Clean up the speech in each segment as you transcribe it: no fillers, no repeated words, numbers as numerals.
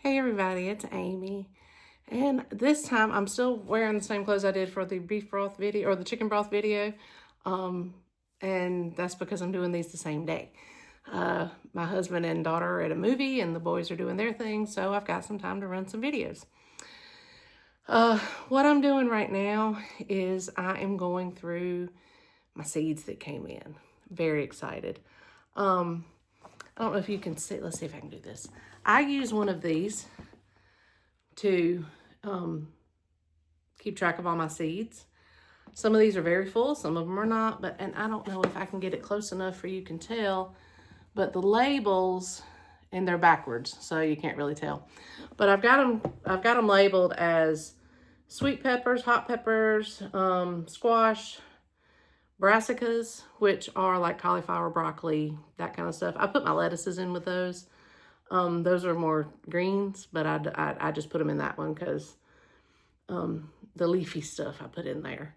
Hey everybody, it's Amy. And this time I'm still wearing the same clothes I did for the beef broth video or the chicken broth video. And that's because I'm doing these the same day. My husband and daughter are at a movie and the boys are doing their thing, so I've got some time to run some videos. What I'm doing right now is I am going through my seeds that came in. Very excited. I don't know if you can see. Let's see if I can do this. I use one of these to keep track of all my seeds. Some of these are very full, some of them are not, and I don't know if I can get it close enough for you can tell, but the labels, and they're backwards, so you can't really tell. But I've got them labeled as sweet peppers, hot peppers, squash, brassicas, which are like cauliflower, broccoli, that kind of stuff. I put my lettuces in with those. Those are more greens, but I just put them in that one because the leafy stuff I put in there.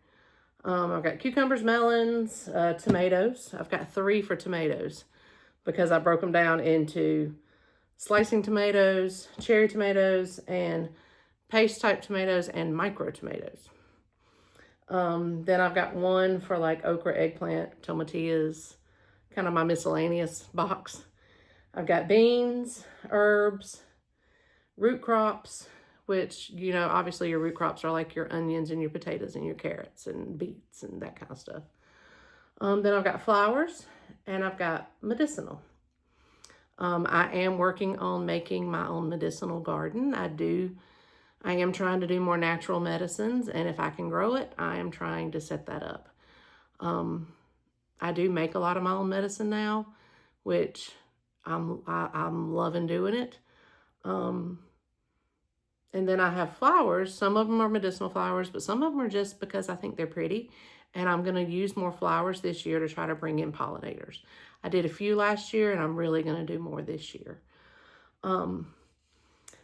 I've got cucumbers, melons, tomatoes. I've got 3 for tomatoes because I broke them down into slicing tomatoes, cherry tomatoes, and paste type tomatoes, and micro tomatoes. Then I've got 1 for like okra, eggplant, tomatillas, kind of my miscellaneous box. I've got beans, herbs, root crops, which, you know, obviously your root crops are like your onions and your potatoes and your carrots and beets and that kind of stuff. Then I've got flowers and I've got medicinal. I am working on making my own medicinal garden. I am trying to do more natural medicines, and if I can grow it, I am trying to set that up. I do make a lot of my own medicine now, which I'm loving doing it. And then I have flowers. Some of them are medicinal flowers, but some of them are just because I think they're pretty. And I'm going to use more flowers this year to try to bring in pollinators. I did a few last year, and I'm really going to do more this year.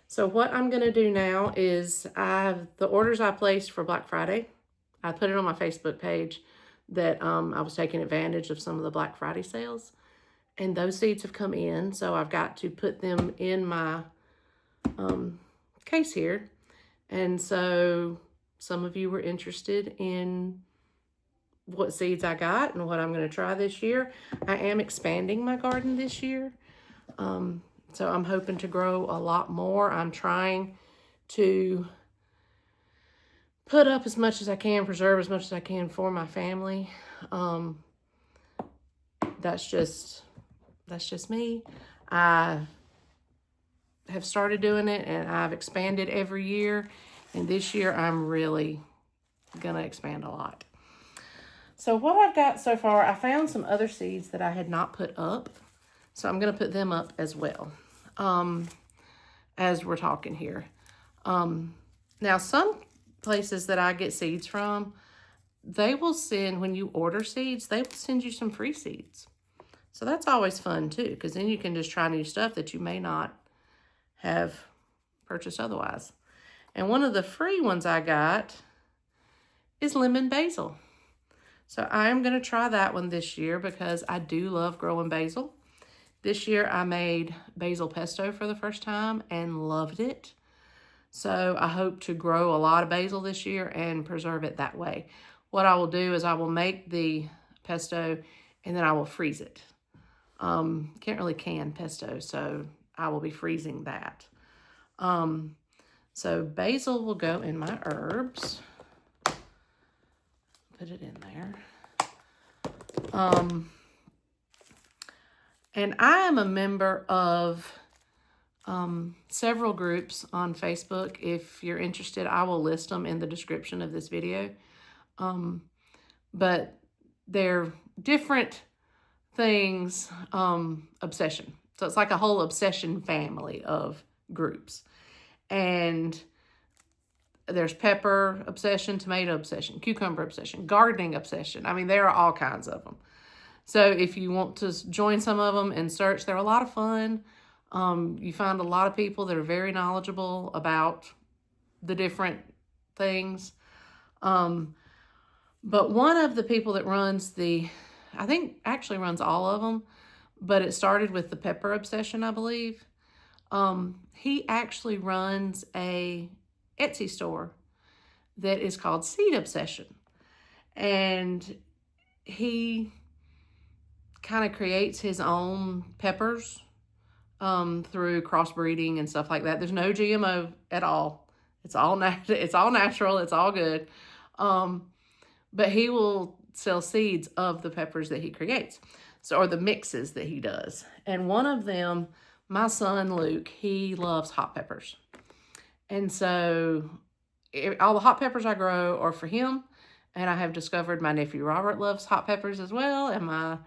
So what I'm going to do now is the orders I placed for Black Friday, I put it on my Facebook page that I was taking advantage of some of the Black Friday sales. And those seeds have come in, so I've got to put them in my case here. And so some of you were interested in what seeds I got and what I'm going to try this year. I am expanding my garden this year. So I'm hoping to grow a lot more. I'm trying to put up as much as I can, preserve as much as I can for my family. That's just me. I have started doing it and I've expanded every year. And this year I'm really gonna expand a lot. So what I've got so far, I found some other seeds that I had not put up. So I'm gonna put them up as well. As we're talking here. Now some places that I get seeds from, they will send, when you order seeds, they will send you some free seeds. So that's always fun too, because then you can just try new stuff that you may not have purchased otherwise. And one of the free ones I got is lemon basil. So I'm going to try that one this year because I do love growing basil. This year I made basil pesto for the first time and loved it. So I hope to grow a lot of basil this year and preserve it that way. What I will do is I will make the pesto and then I will freeze it. Can't really can pesto, so I will be freezing that. So basil will go in my herbs. Put it in there. And I am a member of several groups on Facebook. If you're interested, I will list them in the description of this video. But they're different things, obsession. So it's like a whole obsession family of groups. And there's pepper obsession, tomato obsession, cucumber obsession, gardening obsession. I mean, there are all kinds of them. So if you want to join some of them and search, they're a lot of fun. You find a lot of people that are very knowledgeable about the different things. But one of the people that runs I think actually runs all of them, but it started with the pepper obsession, I believe. He actually runs a Etsy store that is called Seed Obsession. And he kind of creates his own peppers through crossbreeding and stuff like that. There's no GMO at all. It's all natural. It's all good. But he will sell seeds of the peppers that he creates. So, or the mixes that he does. And one of them, my son Luke, he loves hot peppers. And so all the hot peppers I grow are for him. And I have discovered my nephew Robert loves hot peppers as well. And my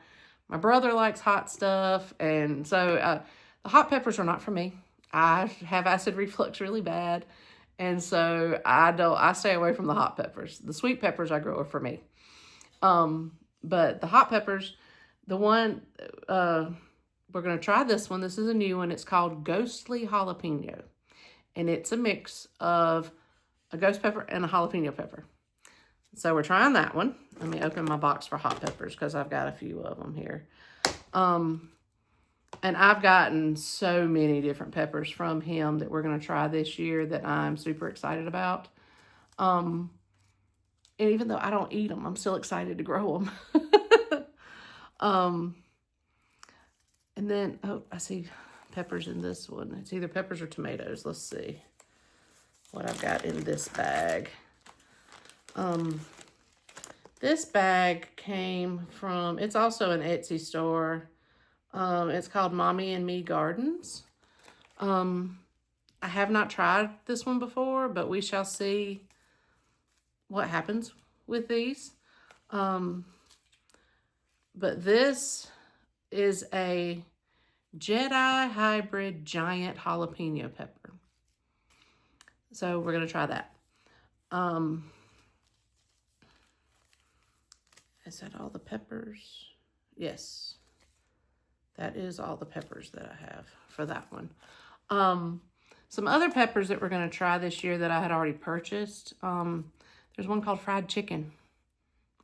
brother likes hot stuff. And so the hot peppers are not for me. I have acid reflux really bad. And so I stay away from the hot peppers. The sweet peppers I grow are for me. But the hot peppers, the one, we're going to try this one. This is a new one. It's called Ghostly Jalapeno. And it's a mix of a ghost pepper and a jalapeno pepper. So we're trying that one. Let me open my box for hot peppers because I've got a few of them here. And I've gotten so many different peppers from him that we're going to try this year that I'm super excited about. And even though I don't eat them, I'm still excited to grow them. And then, oh, I see peppers in this one. It's either peppers or tomatoes. Let's see what I've got in this bag. This bag came from, it's also an Etsy store. It's called MommyandMeGardens. I have not tried this one before, but we shall see what happens with these. But this is a Jedi hybrid giant jalapeno pepper. So we're going to try that. Is that all the peppers? Yes. That is all the peppers that I have for that one. Some other peppers that we're going to try this year that I had already purchased. There's one called fried chicken.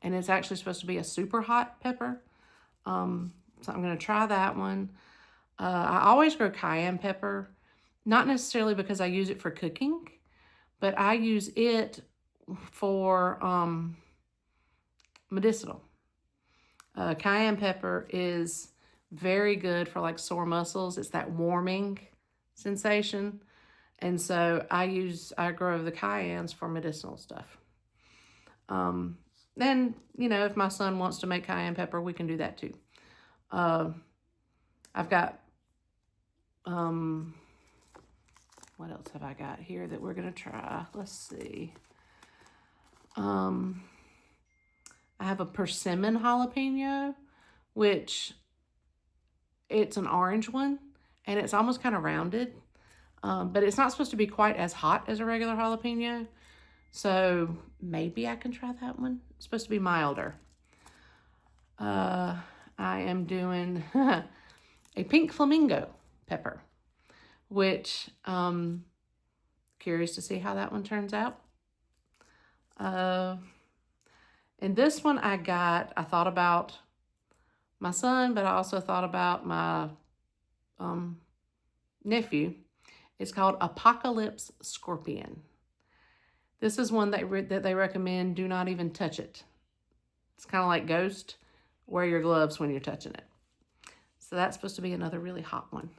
And it's actually supposed to be a super hot pepper. So I'm going to try that one. I always grow cayenne pepper. Not necessarily because I use it for cooking. But I use it for medicinal. Cayenne pepper is very good for like sore muscles. It's that warming sensation. And so I grow the cayennes for medicinal stuff. Then, you know, if my son wants to make cayenne pepper, we can do that too. I've got, what else have I got here that we're going to try? Let's see. I have a persimmon jalapeno, which it's an orange one, and it's almost kind of rounded. But it's not supposed to be quite as hot as a regular jalapeno. So maybe I can try that one. It's supposed to be milder. I am doing a pink flamingo pepper, which curious to see how that one turns out. And this one I thought about my son, but I also thought about my nephew. It's called Apocalypse Scorpion. This is one that they recommend do not even touch it. It's kind of like Ghost. Wear your gloves when you're touching it. So that's supposed to be another really hot one.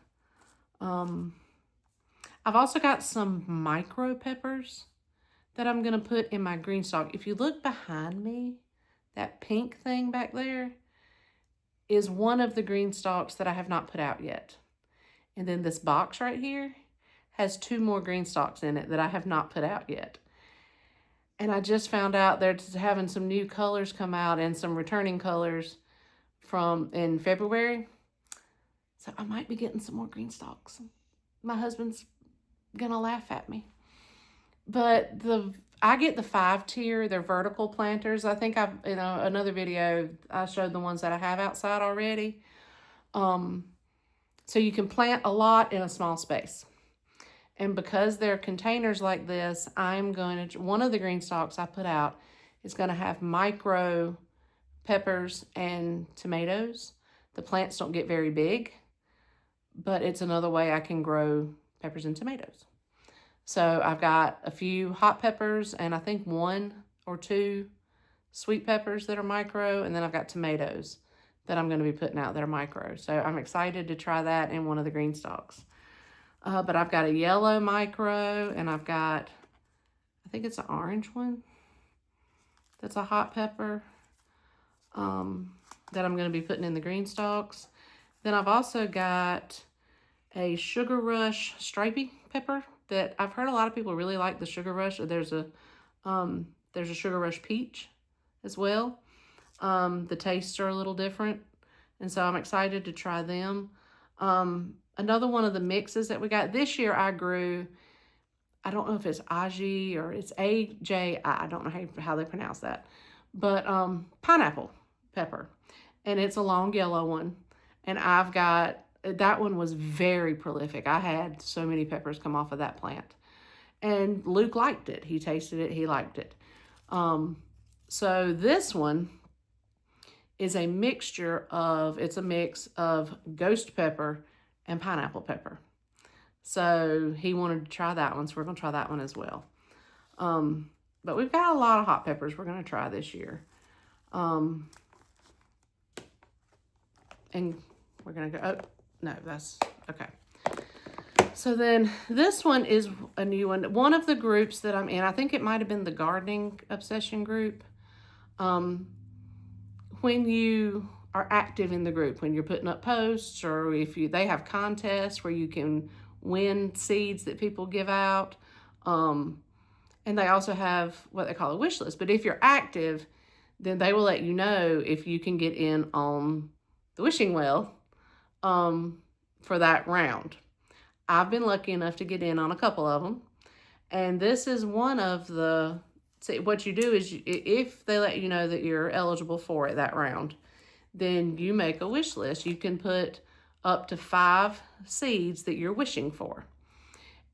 I've also got some micro peppers that I'm going to put in my Greenstalk. If you look behind me, that pink thing back there is one of the Greenstalks that I have not put out yet. And then this box right here has 2 more Greenstalks in it that I have not put out yet. And I just found out they're having some new colors come out and some returning colors in February. So I might be getting some more Greenstalks. My husband's gonna laugh at me. But I get the 5-tier, they're vertical planters. I think another video, I showed the ones that I have outside already. So you can plant a lot in a small space. And because they're containers like this, one of the Greenstalks I put out is going to have micro peppers and tomatoes. The plants don't get very big, but it's another way I can grow peppers and tomatoes. So I've got a few hot peppers and I think 1 or 2 sweet peppers that are micro, and then I've got tomatoes that I'm going to be putting out that are micro. So I'm excited to try that in one of the green stalks. But I've got a yellow micro, and I've got, I think it's an orange one. That's a hot pepper that I'm going to be putting in the green stalks. Then I've also got a Sugar Rush stripy pepper that I've heard a lot of people really like the Sugar Rush. There's a Sugar Rush peach as well. The tastes are a little different, and so I'm excited to try them. Another one of the mixes that we got this year, I grew, I don't know if it's Aji or it's AJI, I don't know how they pronounce that, but pineapple pepper, and it's a long yellow one, and I've got, that one was very prolific. I had so many peppers come off of that plant, and Luke liked it. He tasted it, he liked it. So this one is a mixture of, it's a mix of ghost pepper and pineapple pepper. So he wanted to try that one, so we're going to try that one as well. But we've got a lot of hot peppers we're going to try this year. And we're going to go, oh, no, that's, okay. So then this one is a new one. One of the groups that I'm in, I think it might have been the gardening obsession group. When you are active in the group, when you're putting up posts, or if they have contests where you can win seeds that people give out. And they also have what they call a wish list. But if you're active, then they will let you know if you can get in on the wishing well for that round. I've been lucky enough to get in on a couple of them. And this is one of the, see, what you do is if they let you know that you're eligible for it that round, then you make a wish list. You can put up to 5 seeds that you're wishing for.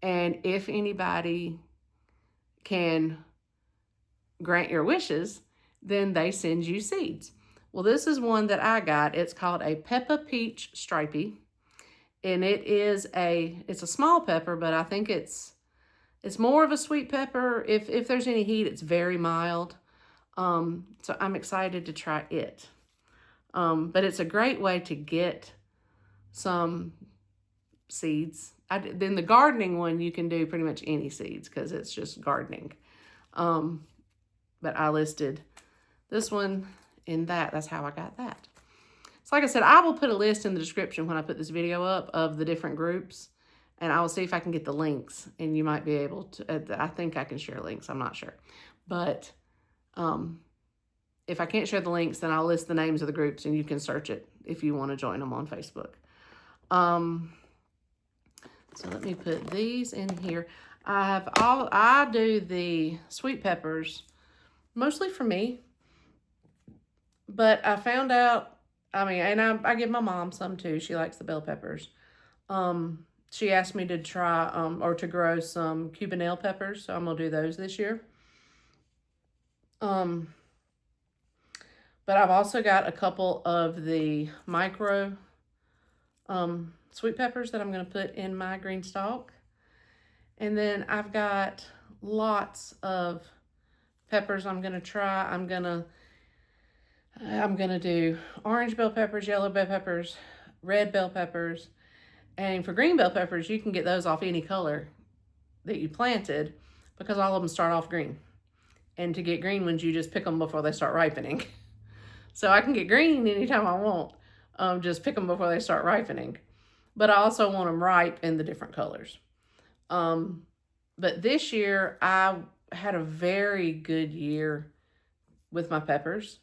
And if anybody can grant your wishes, then they send you seeds. Well, this is one that I got. It's called a Peppa Peach Stripey. And it's a small pepper, but I think it's more of a sweet pepper. If there's any heat, it's very mild. So I'm excited to try it. But it's a great way to get some seeds. Then the gardening one, you can do pretty much any seeds because it's just gardening. But I listed this one in that. That's how I got that. So like I said, I will put a list in the description when I put this video up of the different groups. And I will see if I can get the links. And you might be able to, I think I can share links. I'm not sure. But if I can't share the links, then I'll list the names of the groups and you can search it if you want to join them on Facebook. So let me put these in here. I do the sweet peppers mostly for me, but I found out, and I give my mom some too. She likes the bell peppers. She asked me to try, or to grow some Cubanelle peppers, so I'm gonna do those this year. But I've also got a couple of the micro sweet peppers that I'm going to put in my green stalk. And then I've got lots of peppers I'm going to try. I'm going to do orange bell peppers, yellow bell peppers, red bell peppers. And for green bell peppers, you can get those off any color that you planted because all of them start off green. And to get green ones, you just pick them before they start ripening. So I can get green anytime I want. Just pick them before they start ripening. But I also want them ripe in the different colors. But this year, I had a very good year with my peppers.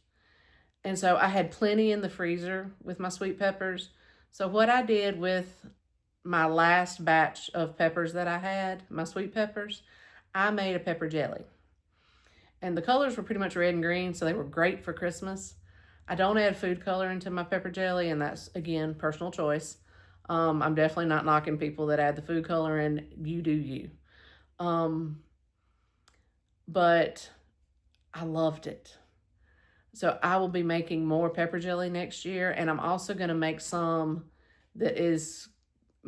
And so I had plenty in the freezer with my sweet peppers. So what I did with my last batch of peppers that I had, my sweet peppers, I made a pepper jelly. And the colors were pretty much red and green, so they were great for Christmas. I don't add food color into my pepper jelly, and that's, again, personal choice. I'm definitely not knocking people that add the food color in. You do you. But I loved it. So I will be making more pepper jelly next year, and I'm also going to make some that is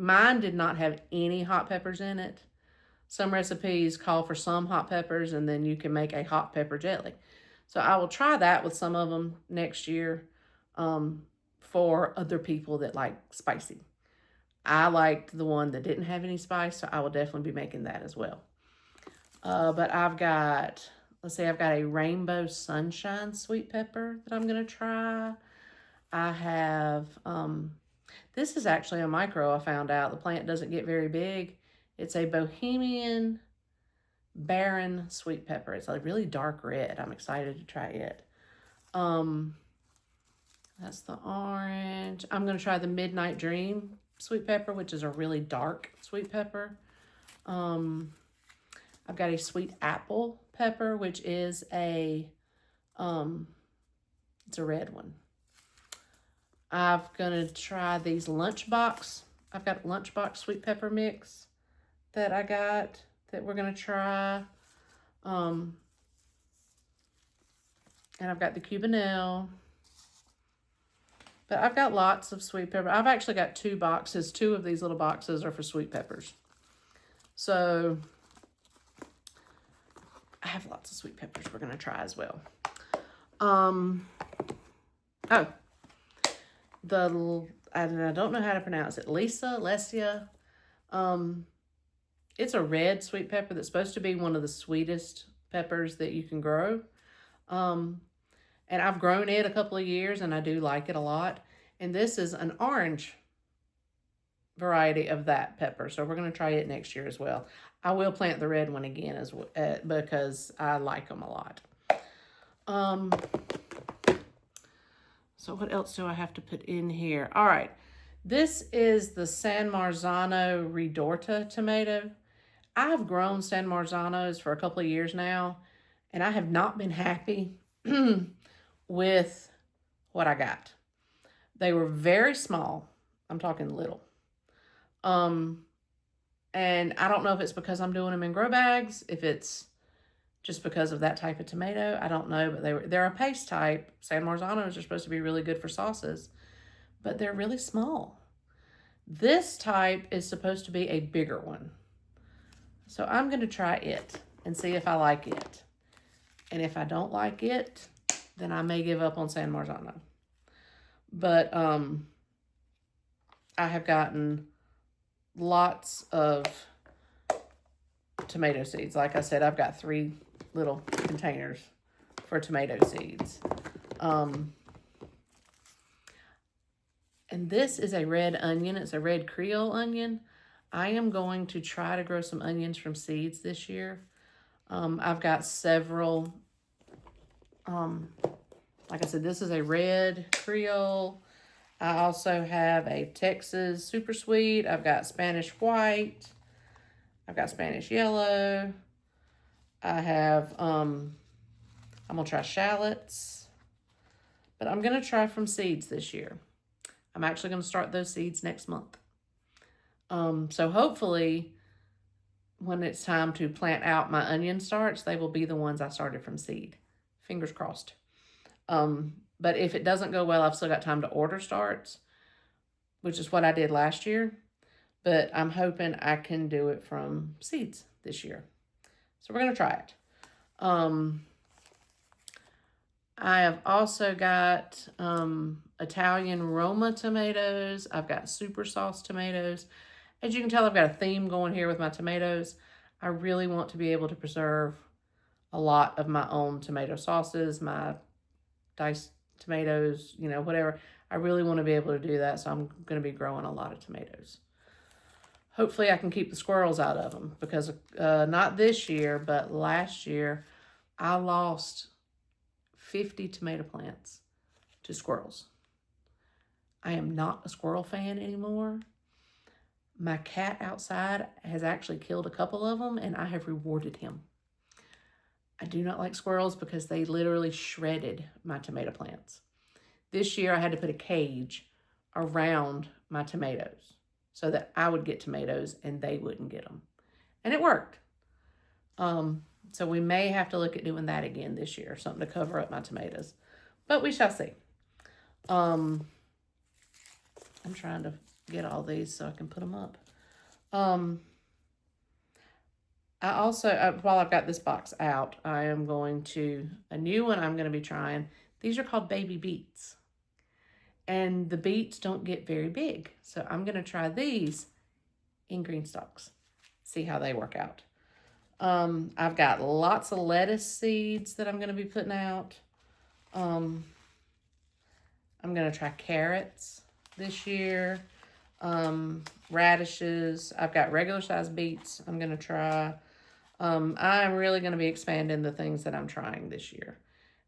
mine did not have any hot peppers in it. Some recipes call for some hot peppers, and then you can make a hot pepper jelly. So I will try that with some of them next year for other people that like spicy. I liked the one that didn't have any spice, so I will definitely be making that as well. But I've got, let's see, I've got a rainbow sunshine sweet pepper that I'm going to try. I have, this is actually a micro I found out. The plant doesn't get very big. It's a Bohemian Barren sweet pepper. It's a really dark red. I'm excited to try it. That's the orange. I'm going to try the Midnight Dream sweet pepper, which is a really dark sweet pepper. I've got a sweet apple pepper, which is a, it's a red one. I'm going to try these Lunchbox. I've got a Lunchbox sweet pepper mix that I got that we're going to try. And I've got the Cubanelle. But I've got lots of sweet pepper. I've actually got 2 boxes. 2 of these little boxes are for sweet peppers. So I have lots of sweet peppers we're going to try as well. I don't know how to pronounce it. Lesia. It's a red sweet pepper that's supposed to be one of the sweetest peppers that you can grow. And I've grown it a couple of years, and I do like it a lot. And this is an orange variety of that pepper, so we're going to try it next year as well. I will plant the red one again as because I like them a lot. So what else do I have to put in here? All right, this is the San Marzano Ridorta tomato. I've grown San Marzanos for a couple of years now, and I have not been happy with what I got. They were very small. I'm talking little. And I don't know if it's because I'm doing them in grow bags, if it's just because of that type of tomato. I don't know, but they're a paste type. San Marzanos are supposed to be really good for sauces, but they're really small. This type is supposed to be a bigger one. So I'm going to try it and see if I like it. And if I don't like it, then I may give up on San Marzano. But I have gotten lots of tomato seeds. Like I said, I've got 3 little containers for tomato seeds. And this is a red onion. It's a red Creole onion. I am going to try to grow some onions from seeds this year. I've got several, like I said, this is a red Creole. I also have a Texas Super Sweet. I've got Spanish White. I've got Spanish Yellow. I have, I'm going to try shallots. But I'm going to try from seeds this year. I'm actually going to start those seeds next month. So hopefully, when it's time to plant out my onion starts, they will be the ones I started from seed. Fingers crossed. But if it doesn't go well, I've still got time to order starts, which is what I did last year. But I'm hoping I can do it from seeds this year. So we're going to try it. I have also got Italian Roma tomatoes. I've got super sauce tomatoes. As you can tell, I've got a theme going here with my tomatoes. I really want to be able to preserve a lot of my own tomato sauces, my diced tomatoes, you know, whatever. I really want to be able to do that, so I'm going to be growing a lot of tomatoes. Hopefully I can keep the squirrels out of them, because not this year, but last year, I lost 50 tomato plants to squirrels. I am not a squirrel fan anymore. My cat outside has actually killed a couple of them, and I have rewarded him. I do not like squirrels because they literally shredded my tomato plants. This year I had to put a cage around my tomatoes so that I would get tomatoes and they wouldn't get them. And it worked. So we may have to look at doing that again this year, something to cover up my tomatoes. But we shall see. I'm trying to get all these so I can put them up. I also, while I've got this box out, I am going to, a new one I'm going to be trying. These are called baby beets. And the beets don't get very big. So I'm going to try these in green stalks. See how they work out. I've got lots of lettuce seeds that I'm going to be putting out. I'm going to try carrots this year. Radishes. I've got regular sized beets I'm going to try. I'm really going to be expanding the things that I'm trying this year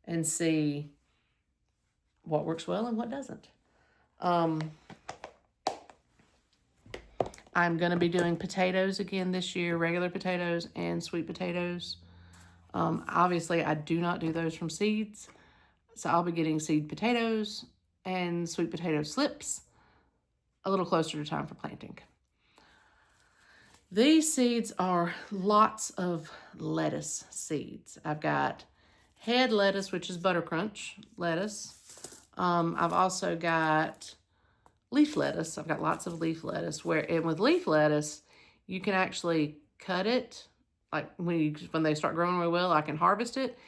and see what works well and what doesn't. I'm going to be doing potatoes again this year, regular potatoes and sweet potatoes. Obviously, I do not do those from seeds, so I'll be getting seed potatoes and sweet potato slips a little closer to time for planting. These seeds are lots of lettuce seeds. I've got head lettuce, which is buttercrunch lettuce. I've also got leaf lettuce. I've got lots of leaf lettuce. And with leaf lettuce, you can actually cut it. Like when they start growing really well, I can harvest it.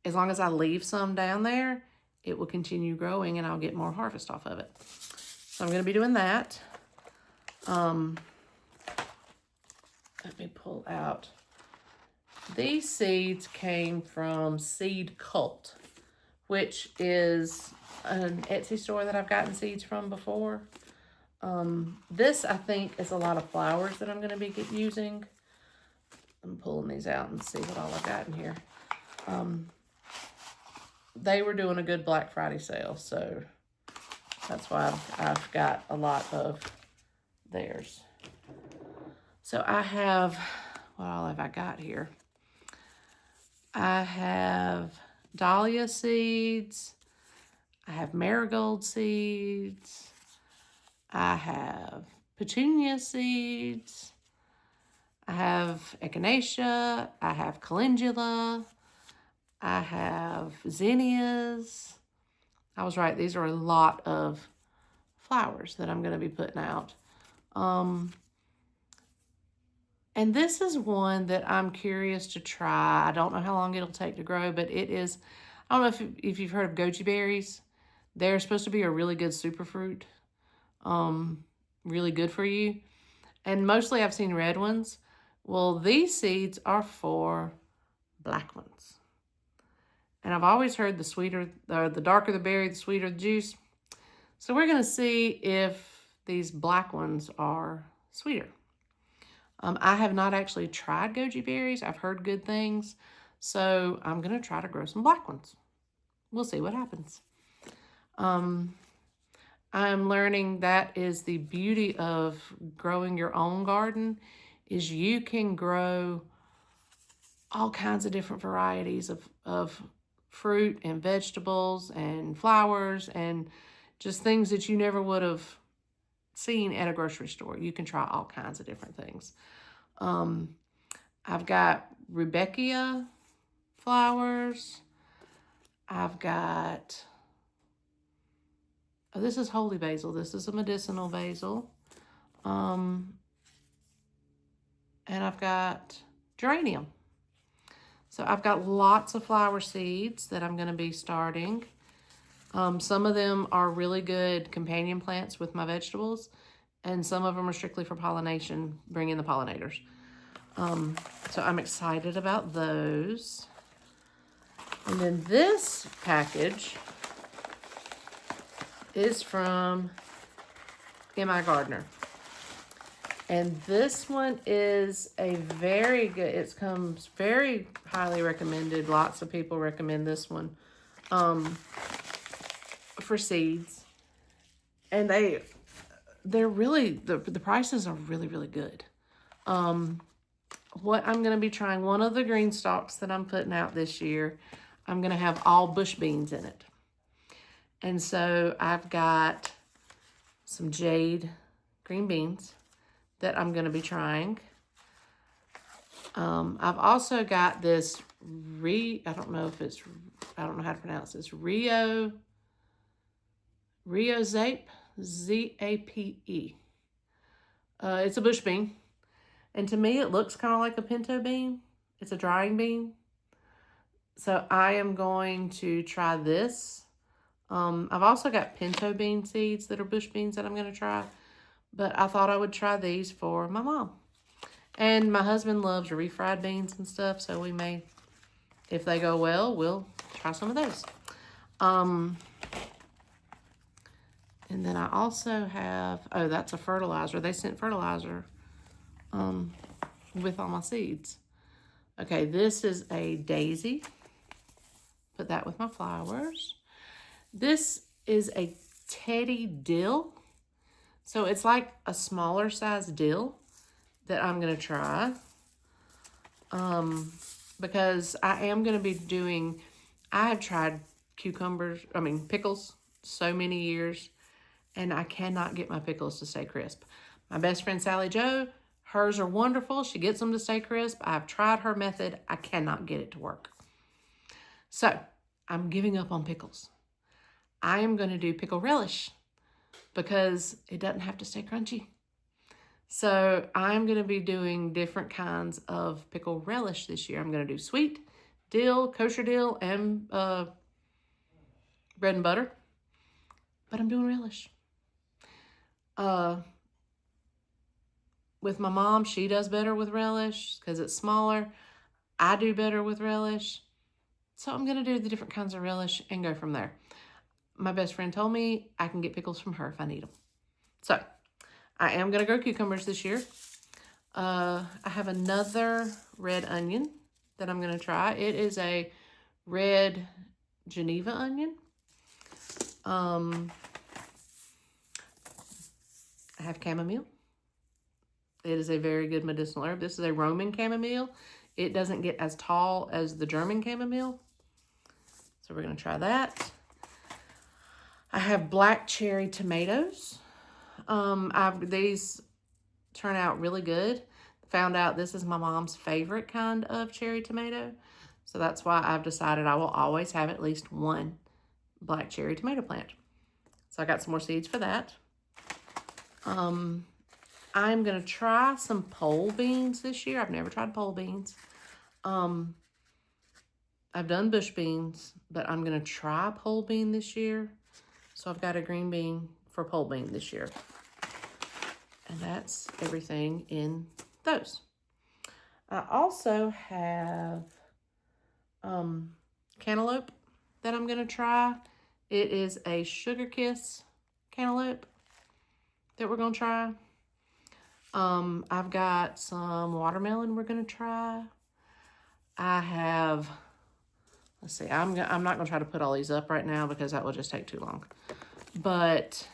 As long as I leave some down there, it will continue growing and I'll get more harvest off of it. So I'm going to be doing that. Let me pull out. These seeds came from Seed Cult, which is an Etsy store that I've gotten seeds from before. This, I think, is a lot of flowers that I'm going to be using. I'm pulling these out and see what all I've got in here. They were doing a good Black Friday sale, so that's why I've got a lot of theirs. So I have, what all have I got here? I have dahlia seeds. I have marigold seeds. I have petunia seeds. I have echinacea. I have calendula. I have zinnias. I was right, these are a lot of flowers that I'm going to be putting out. And this is one that I'm curious to try. I don't know how long it'll take to grow, but it is, I don't know if you've heard of goji berries. They're supposed to be a really good superfruit. Really good for you. And mostly I've seen red ones. Well, these seeds are for black ones. And I've always heard the sweeter, or the darker the berry, the sweeter the juice. So we're going to see if these black ones are sweeter. I have not actually tried goji berries. I've heard good things. So I'm going to try to grow some black ones. We'll see what happens. I'm learning that is the beauty of growing your own garden, is you can grow all kinds of different varieties of fruit and vegetables and flowers and just things that you never would have seen at a grocery store. You can try all kinds of different things. I've got Rudbeckia flowers. I've got, oh, this is holy basil. This is a medicinal basil. And I've got geranium. So I've got lots of flower seeds that I'm going to be starting. Some of them are really good companion plants with my vegetables, and some of them are strictly for pollination, bring in the pollinators. So I'm excited about those. And then this package is from M.I. Gardener. And this one is a very good, it comes very highly recommended. Lots of people recommend this one for seeds. And they're really, the prices are really, really good. What I'm going to be trying, one of the green stalks that I'm putting out this year, I'm going to have all bush beans in it. And so I've got some jade green beans that I'm going to be trying. I've also got this I don't know how to pronounce this, Rio Zape. Z-A-P-E. It's a bush bean. And to me, it looks kind of like a pinto bean. It's a drying bean. So I am going to try this. I've also got pinto bean seeds that are bush beans that I'm going to try. But I thought I would try these for my mom. And my husband loves refried beans and stuff. So we may, if they go well, we'll try some of those. And then I also have, oh, that's a fertilizer. They sent fertilizer with all my seeds. Okay, this is a daisy. Put that with my flowers. This is a teddy dill. So it's like a smaller size dill that I'm going to try. Because I am going to be doing, I have tried pickles so many years. And I cannot get my pickles to stay crisp. My best friend, Sally Jo, hers are wonderful. She gets them to stay crisp. I've tried her method. I cannot get it to work. So I'm giving up on pickles. I am going to do pickle relish because it doesn't have to stay crunchy. So I'm going to be doing different kinds of pickle relish this year. I'm going to do sweet, dill, kosher dill, and bread and butter. But I'm doing relish. With my mom, she does better with relish because it's smaller. I do better with relish. So I'm going to do the different kinds of relish and go from there. My best friend told me I can get pickles from her if I need them. So I am going to grow cucumbers this year. I have another red onion that I'm going to try. It is a red Geneva onion. I have chamomile. It is a very good medicinal herb. This is a Roman chamomile. It doesn't get as tall as the German chamomile. So we're going to try that. I have black cherry tomatoes. These turn out really good. Found out this is my mom's favorite kind of cherry tomato. So that's why I've decided I will always have at least one black cherry tomato plant. So I got some more seeds for that. I'm going to try some pole beans this year. I've never tried pole beans. I've done bush beans, but I'm going to try pole bean this year. So I've got a green bean for pole bean this year. And that's everything in those. I also have cantaloupe that I'm going to try. It is a sugar kiss cantaloupe that we're going to try. I've got some watermelon we're going to try. I have, let's see, I'm not going to try to put all these up right now because that will just take too long. But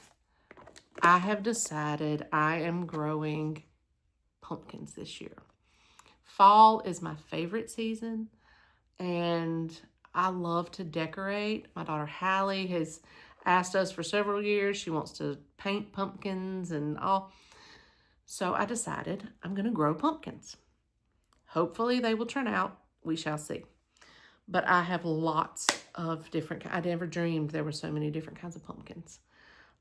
I have decided I am growing pumpkins this year. Fall is my favorite season, and I love to decorate. My daughter Hallie has asked us for several years. She wants to paint pumpkins and all. So I decided I'm going to grow pumpkins. Hopefully they will turn out. We shall see. But I have lots of different, I never dreamed there were so many different kinds of pumpkins.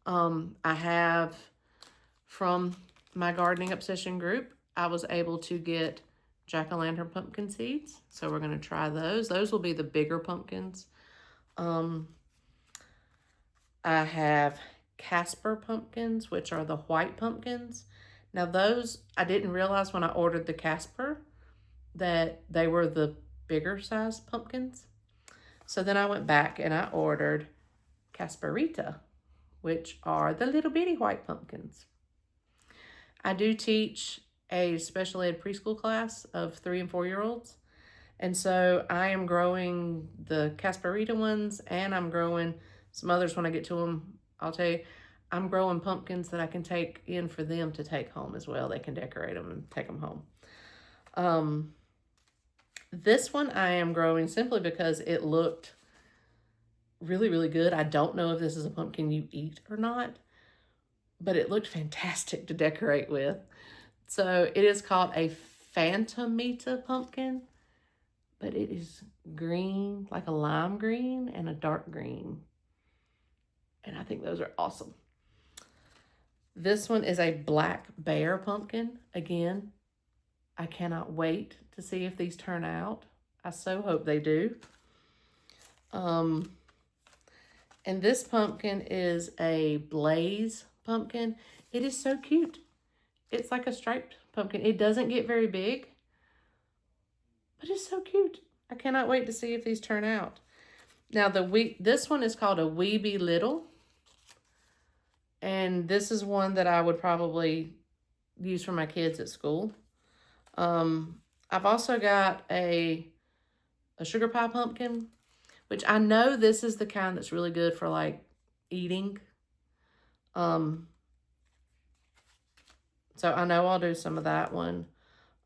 I have, from my gardening obsession group, I was able to get jack-o'-lantern pumpkin seeds. So we're going to try those. Those will be the bigger pumpkins. I have Casper pumpkins, which are the white pumpkins. Now those, I didn't realize when I ordered the Casper that they were the bigger size pumpkins. So then I went back and I ordered Casperita, which are the little bitty white pumpkins. I do teach a special ed preschool class of 3- and 4-year-olds. And so I am growing the Casperita ones, and I'm growing some others when I get to them. I'll tell you, I'm growing pumpkins that I can take in for them to take home as well. They can decorate them and take them home. This one I am growing simply because it looked really, really good. I don't know if this is a pumpkin you eat or not, but it looked fantastic to decorate with. So it is called a Phantomita pumpkin, but it is green, like a lime green and a dark green. And I think those are awesome. This one is a black bear pumpkin. Again, I cannot wait to see if these turn out. I so hope they do. And this pumpkin is a blaze pumpkin. It is so cute. It's like a striped pumpkin. It doesn't get very big, but it's so cute. I cannot wait to see if these turn out. Now, this one is called a Weeby Little. And this is one that I would probably use for my kids at school. I've also got a sugar pie pumpkin, which I know this is the kind that's really good for like eating. So I know I'll do some of that one.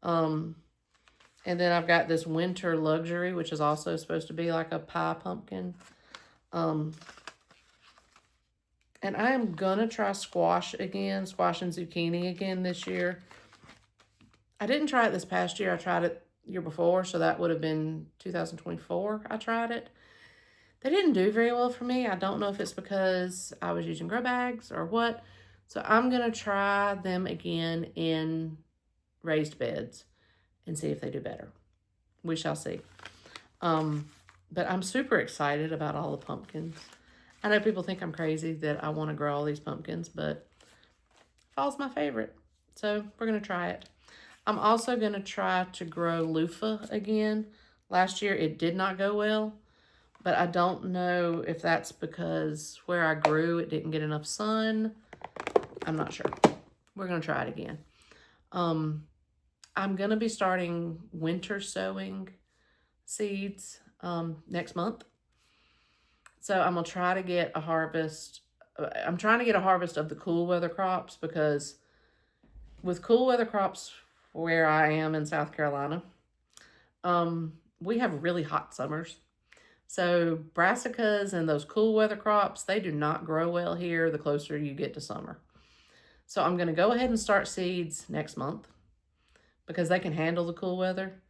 And then I've got this winter luxury, which is also supposed to be like a pie pumpkin. And I am gonna try squash and zucchini again this year. I didn't try it this past year. I tried it the year before, so that would have been 2024 I tried it. They didn't do very well for me. I don't know if it's because I was using grow bags or what. So I'm gonna try them again in raised beds and see if they do better. We shall see. But I'm super excited about all the pumpkins. I know people think I'm crazy that I want to grow all these pumpkins, but fall's my favorite. So we're going to try it. I'm also going to try to grow loofah again. Last year it did not go well, but I don't know if that's because where I grew it didn't get enough sun. I'm not sure. We're going to try it again. I'm going to be starting winter sowing seeds next month. So I'm going to try to get a harvest. I'm trying to get a harvest of the cool weather crops, because with cool weather crops where I am in South Carolina, we have really hot summers. So brassicas and those cool weather crops, they do not grow well here the closer you get to summer. So I'm going to go ahead and start seeds next month because they can handle the cool weather.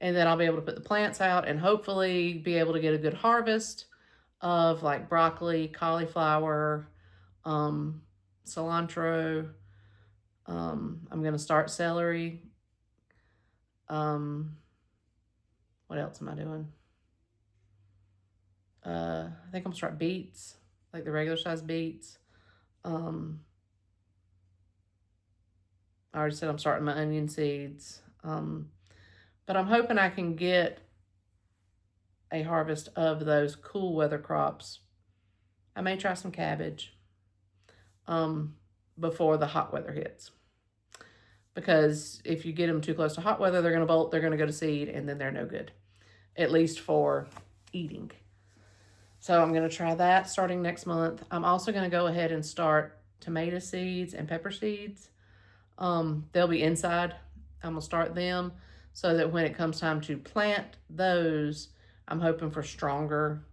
And then I'll be able to put the plants out and hopefully be able to get a good harvest of like broccoli, cauliflower, cilantro. I'm going to start celery. What else am I doing? I think I'm going to start beets, like the regular size beets. I already said I'm starting my onion seeds. But I'm hoping I can get a harvest of those cool weather crops. I may try some cabbage before the hot weather hits. Because if you get them too close to hot weather, they're going to bolt, they're going to go to seed, and then they're no good. At least for eating. So I'm going to try that starting next month. I'm also going to go ahead and start tomato seeds and pepper seeds. They'll be inside. I'm going to start them so that when it comes time to plant those, I'm hoping for stronger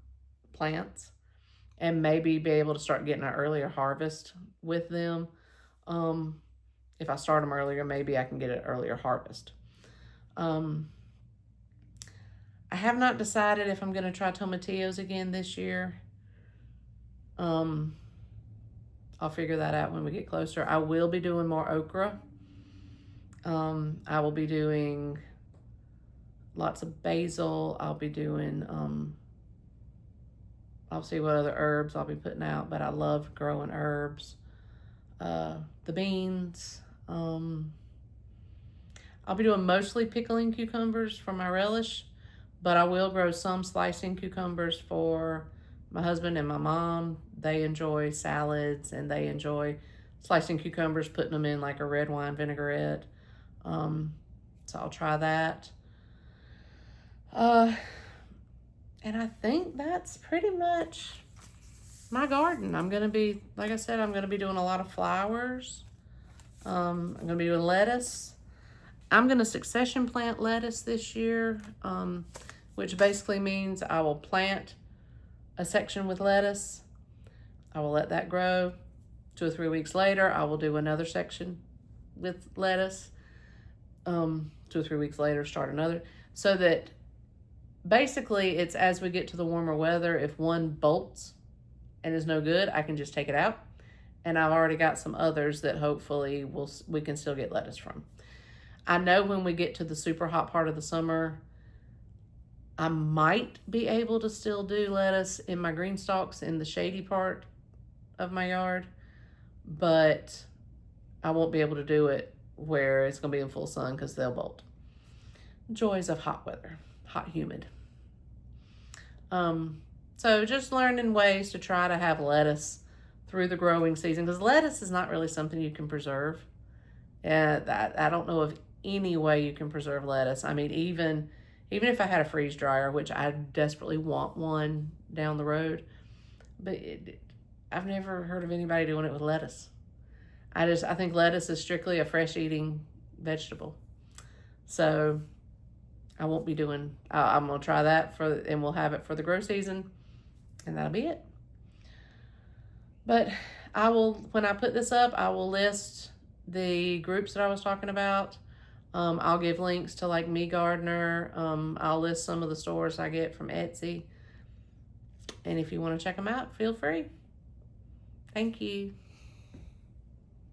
plants and maybe be able to start getting an earlier harvest with them. If I start them earlier, maybe I can get an earlier harvest. I have not decided if I'm going to try tomatillos again this year. I'll figure that out when we get closer. I will be doing more okra. I will be doing lots of basil. I'll be doing, I'll see what other herbs I'll be putting out, but I love growing herbs. The beans. I'll be doing mostly pickling cucumbers for my relish, but I will grow some slicing cucumbers for my husband and my mom. They enjoy salads and they enjoy slicing cucumbers, putting them in like a red wine vinaigrette. So I'll try that. And I think that's pretty much my garden. I'm going to be, like I said, I'm going to be doing a lot of flowers. I'm going to be doing lettuce. I'm going to succession plant lettuce this year, which basically means I will plant a section with lettuce. I will let that grow. 2 or 3 weeks later, I will do another section with lettuce. 2 or 3 weeks later, start another. So that basically it's as we get to the warmer weather, if one bolts and is no good, I can just take it out and I've already got some others that hopefully we can still get lettuce from. I know when we get to the super hot part of the summer, I might be able to still do lettuce in my green stalks in the shady part of my yard, but I won't be able to do it where it's going to be in full sun because they'll bolt. Joys of hot weather, hot, humid. So just learning ways to try to have lettuce through the growing season, because lettuce is not really something you can preserve. I don't know of any way you can preserve lettuce. I mean, even if I had a freeze dryer, which I desperately want one down the road, but I've never heard of anybody doing it with lettuce. I think lettuce is strictly a fresh eating vegetable. So I won't be doing, I'm going to try that and we'll have it for the grow season, and that'll be it. But when I put this up, I will list the groups that I was talking about. I'll give links to like Me Gardener. I'll list some of the stores I get from Etsy. And if you want to check them out, feel free. Thank you.